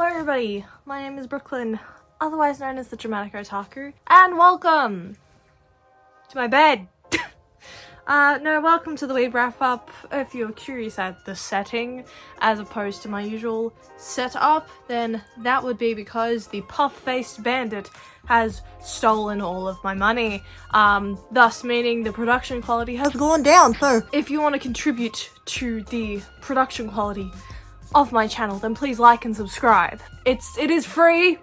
everybody, my name is Brooklyn, otherwise known as TheDramaticOtaku, and welcome to my bed. Welcome to the weeb wrap-up. If you're curious at the setting as opposed to my usual setup, then that would be because the puff-faced bandit has stolen all of my money, thus meaning the production quality has gone down. So if you want to contribute to the production quality of my channel, then please like and subscribe. It is free.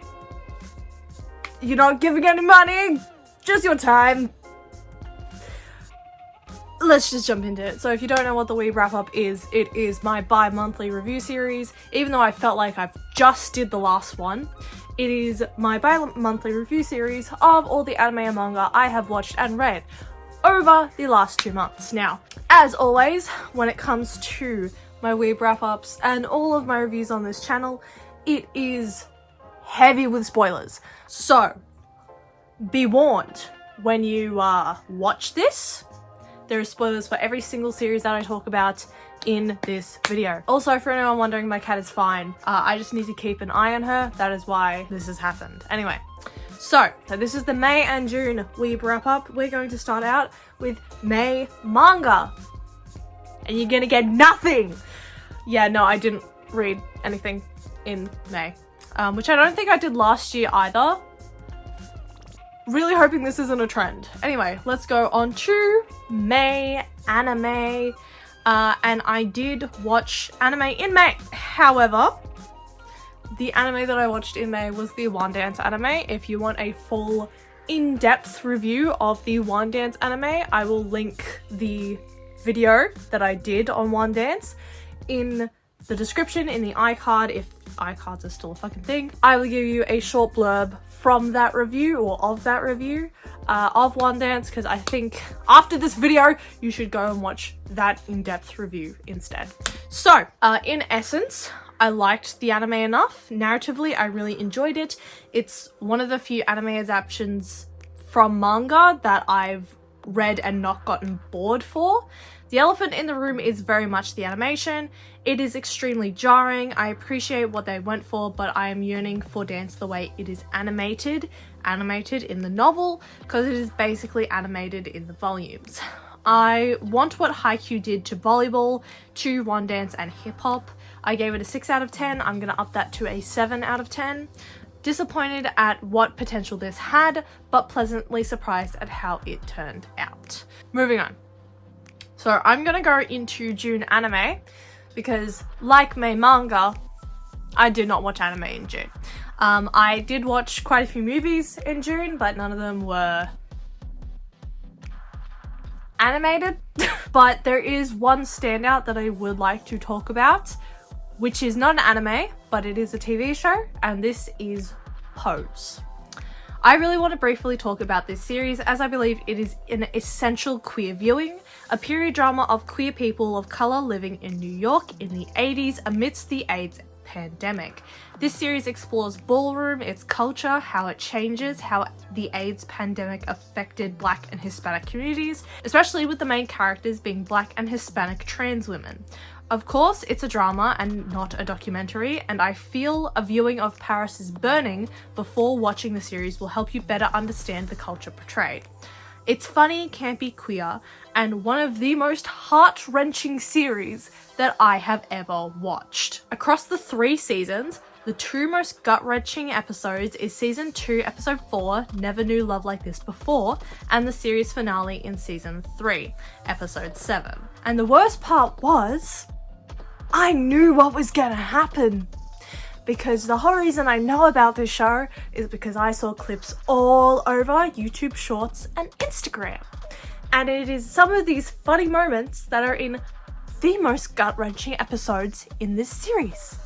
You're not giving any money, just your time. Let's just jump into it. So if you don't know what the weeb wrap-up is, it is my bi-monthly review series. Even though I felt like I've just did the last one, it is my bi-monthly review series of all the anime and manga I have watched and read over the last 2 months. Now, as always, when it comes to my weeb wrap-ups and all of my reviews on this channel, it is heavy with spoilers. So, be warned when you watch this. There are spoilers for every single series that I talk about in this video. Also, for anyone wondering, my cat is fine. I just need to keep an eye on her. That is why this has happened. Anyway, so this is the May and June weeb wrap-up. We're going to start out with May manga. And you're gonna get nothing! Yeah, no, I didn't read anything in May. Which I don't think I did last year either. Really hoping this isn't a trend. Anyway, let's go on to May anime. And I did watch anime in May. However, the anime that I watched in May was the One Dance anime. If you want a full in-depth review of the One Dance anime, I will link the video that I did on One Dance in the description, in the iCard, if iCards are still a fucking thing. I will give you a short blurb from that review, or of that review, of One Dance, because I think after this video, you should go and watch that in-depth review instead. So, in essence, I liked the anime enough. Narratively, I really enjoyed it. It's one of the few anime adaptations from manga that I've read and not gotten bored for. The elephant in the room is very much the animation. It is extremely jarring. I appreciate what they went for, but I am yearning for dance the way it is animated in the novel, because it is basically animated in the volumes. I want what Haikyuu did to volleyball, to One Dance and hip hop. I gave it a 6 out of 10. I'm gonna up that to a 7 out of 10. Disappointed at what potential this had, but pleasantly surprised at how it turned out. Moving on. So I'm gonna go into June anime because, like May manga, I did not watch anime in June. I did watch quite a few movies in June, but none of them were animated. But there is one standout that I would like to talk about, which is not an anime, but it is a TV show, and this is Pose. I really want to briefly talk about this series, as I believe it is an essential queer viewing, a period drama of queer people of colour living in New York in the 80s amidst the AIDS pandemic. This series explores ballroom, its culture, how it changes, how the AIDS pandemic affected Black and Hispanic communities, especially with the main characters being Black and Hispanic trans women. Of course, it's a drama and not a documentary, and I feel a viewing of Paris is Burning before watching the series will help you better understand the culture portrayed. It's funny, campy, queer, and one of the most heart-wrenching series that I have ever watched. Across the 3 seasons, the 2 most gut-wrenching episodes is Season 2, Episode 4, Never Knew Love Like This Before, and the series finale in Season 3, Episode 7. And the worst part was, I knew what was gonna happen. Because the whole reason I know about this show is because I saw clips all over YouTube Shorts and Instagram. And it is some of these funny moments that are in the most gut-wrenching episodes in this series.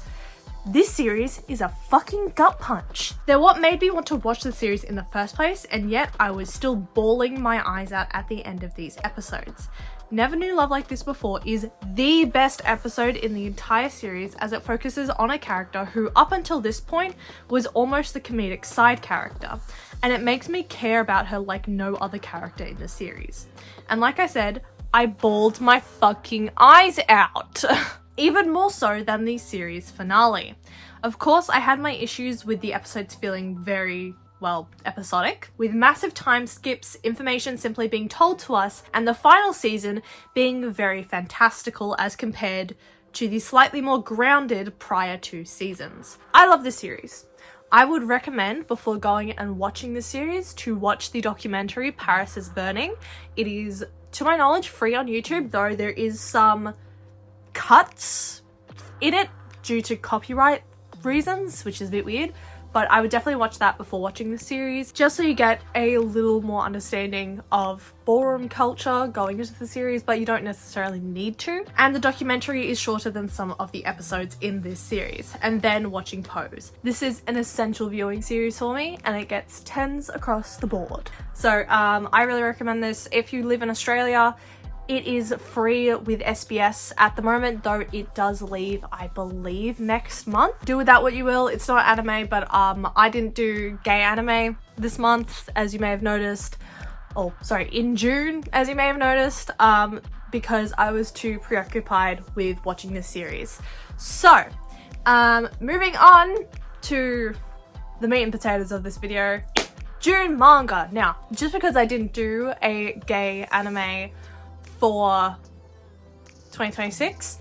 This series is a fucking gut punch. They're what made me want to watch the series in the first place, and yet I was still bawling my eyes out at the end of these episodes. Never Knew Love Like This Before is the best episode in the entire series, as it focuses on a character who up until this point was almost the comedic side character, and it makes me care about her like no other character in the series. And like I said, I bawled my fucking eyes out. Even more so than the series finale. Of course, I had my issues with the episodes feeling very, well, episodic, with massive time skips, information simply being told to us, and the final season being very fantastical as compared to the slightly more grounded prior two seasons. I love this series. I would recommend, before going and watching the series, to watch the documentary Paris is Burning. It is, to my knowledge, free on YouTube, though there is some cuts in it due to copyright reasons, which is a bit weird. But I would definitely watch that before watching the series, just so you get a little more understanding of ballroom culture going into the series, but you don't necessarily need to. And the documentary is shorter than some of the episodes in this series. And then watching Pose. This is an essential viewing series for me, and it gets 10s across the board. So I really recommend this. If you live in Australia, it is free with SBS at the moment, though it does leave, I believe, next month. Do with that what you will. It's not anime, but I didn't do gay anime this month, as you may have noticed. Oh, sorry, in June, as you may have noticed, because I was too preoccupied with watching this series. So, moving on to the meat and potatoes of this video, June manga. Now, just because I didn't do a gay anime for 2026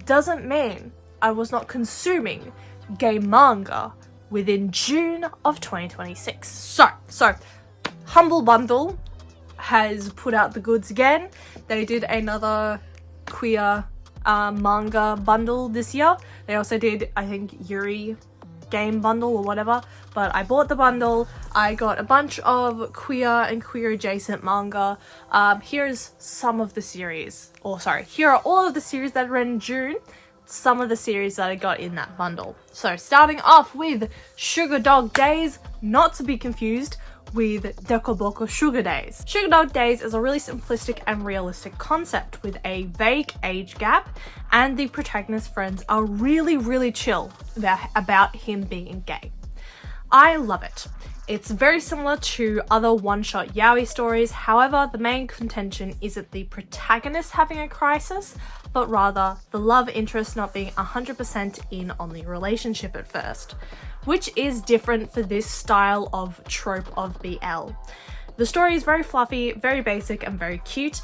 doesn't mean I was not consuming gay manga within June of 2026. So Humble Bundle has put out the goods again. They did another queer manga bundle this year. They also did, I think, Yuri game bundle or whatever, but I bought the bundle. I got a bunch of queer and queer adjacent manga. Here's some of the series, or sorry, here are all of the series that read in June, some of the series that I got in that bundle. So starting off with Sugar Dog Days, not to be confused with Dekoboko Sugar Days. Sugar Dog Days is a really simplistic and realistic concept with a vague age gap, and the protagonist's friends are really chill about him being gay. I love it. It's very similar to other one-shot yaoi stories, however, the main contention isn't the protagonist having a crisis, but rather the love interest not being 100% in on the relationship at first, which is different for this style of trope of BL. The story is very fluffy, very basic, and very cute.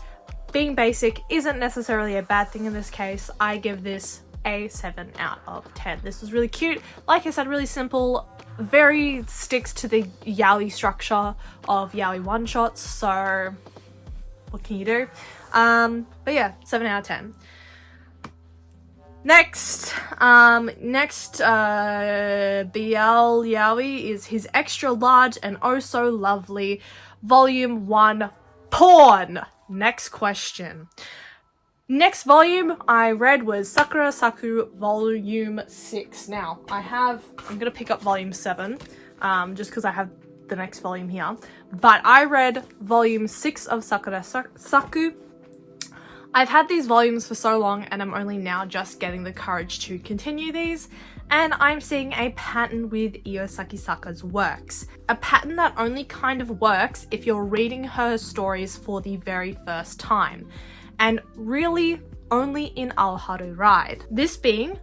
Being basic isn't necessarily a bad thing in this case. I give this a 7 out of 10. This was really cute. Like I said, really simple, very sticks to the yaoi structure of yaoi one-shots, so what can you do? But yeah, 7 out of 10. Next BL yaoi is His Extra Large and Oh So Lovely Volume 1 Porn. Next question. Next volume I read was Sakura Saku Volume 6. Now, I'm gonna pick up Volume 7, just because I have the next volume here. But I read Volume 6 of Sakura Saku. I've had these volumes for so long, and I'm only now just getting the courage to continue these, and I'm seeing a pattern with Io Sakisaka's works. A pattern that only kind of works if you're reading her stories for the very first time, and really only in Alharu Ride. This being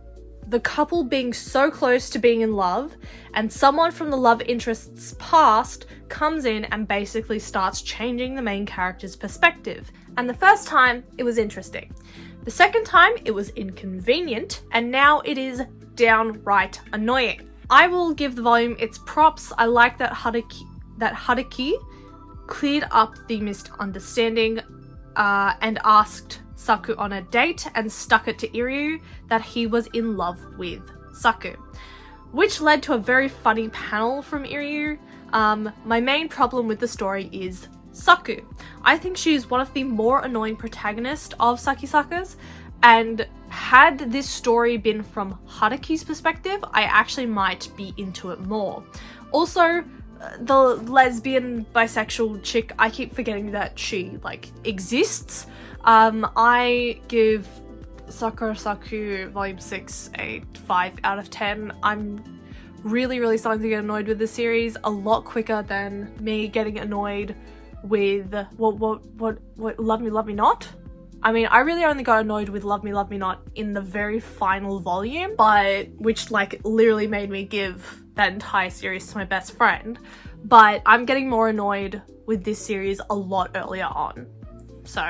the couple being so close to being in love, and someone from the love interest's past comes in and basically starts changing the main character's perspective. And the first time, it was interesting. The second time, it was inconvenient, and now it is downright annoying. I will give the volume its props. I like that Haruki cleared up the misunderstanding and asked Saku on a date and stuck it to Iryu that he was in love with Saku, which led to a very funny panel from Iryu. My main problem with the story is Saku. I think she's one of the more annoying protagonists of Sakisaka's, and had this story been from Haruki's perspective, I actually might be into it more. Also, the lesbian bisexual chick, I keep forgetting that she exists. I give Sakura Saku Volume 6 a 5 out of 10. I'm really starting to get annoyed with this series a lot quicker than me getting annoyed with what Love Me Not. I mean, I really only got annoyed with Love Me, Love Me Not in the very final volume, but which like literally made me give that entire series to my best friend. But I'm getting more annoyed with this series a lot earlier on. So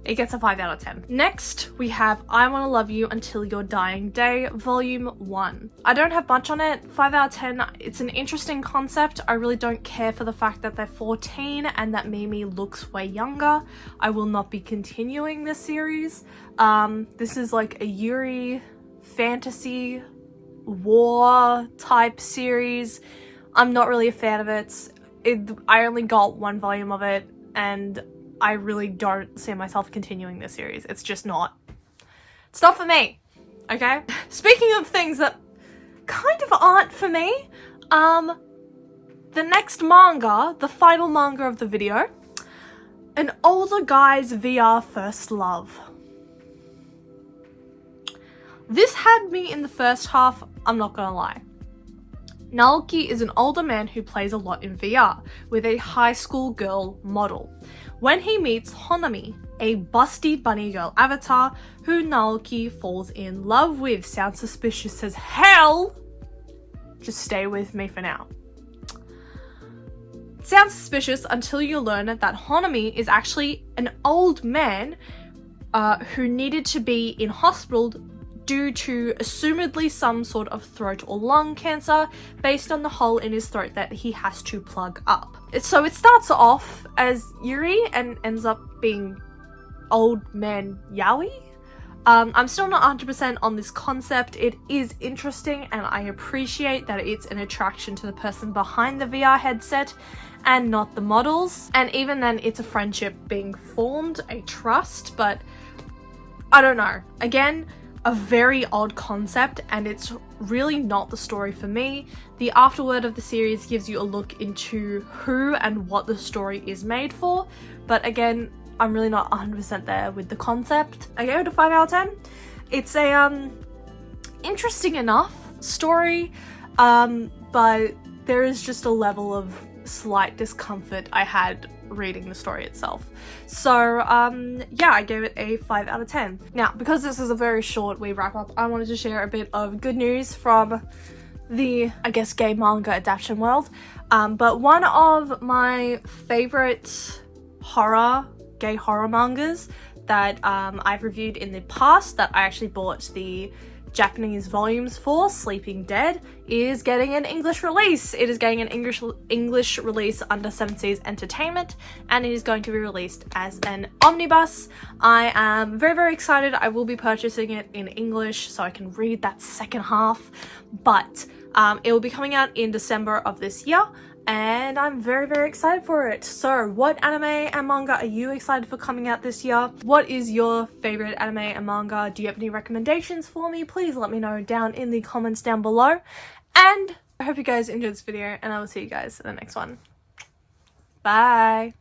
it gets a 5 out of 10. Next, we have I Wanna Love You Until Your Dying Day, Volume 1. I don't have much on it, 5 out of 10. It's an interesting concept. I really don't care for the fact that they're 14 and that Mimi looks way younger. I will not be continuing this series. This is like a Yuri fantasy war type series. I'm not really a fan of it. I only got 1 volume of it, and I really don't see myself continuing this series. It's just not. It's not for me, okay? Speaking of things that kind of aren't for me, the next manga, the final manga of the video, An Older Guy's VR First Love. This had me in the first half, I'm not gonna lie. Naoki is an older man who plays a lot in VR with a high school girl model. When he meets Honami, a busty bunny girl avatar who Naoki falls in love with. Sounds suspicious as hell. Just stay with me for now. Sounds suspicious until you learn that Honami is actually an old man who needed to be in hospital due to assumedly some sort of throat or lung cancer based on the hole in his throat that he has to plug up. So it starts off as Yuri and ends up being old man Yaoi. I'm still not 100% on this concept. It is interesting and I appreciate that it's an attraction to the person behind the VR headset and not the models. And even then it's a friendship being formed, a trust, but I don't know. Again, a very odd concept and it's really not the story for me. The afterword of the series gives you a look into who and what the story is made for, but again, I'm really not 100% there with the concept. I gave it a 5 out of 10. It's a interesting enough story, but there is just a level of slight discomfort I had reading the story itself. So yeah, I gave it a 5 out of 10. Now, because this is a very short wee wrap up, I wanted to share a bit of good news from the, I guess, gay manga adaptation world. But one of my favorite gay horror mangas that I've reviewed in the past, that I actually bought the Japanese volumes for, Sleeping Dead, is getting an English release. It is getting an English release under Seven Seas Entertainment, and it is going to be released as an omnibus. I am very, very excited. I will be purchasing it in English so I can read that second half, but it will be coming out in December of this year, and I'm very, very excited for it. So what anime and manga are you excited for coming out this year? What is your favorite anime and manga? Do you have any recommendations for me? Please let me know down in the comments down below. And I hope you guys enjoyed this video, and I will see you guys in the next one. Bye!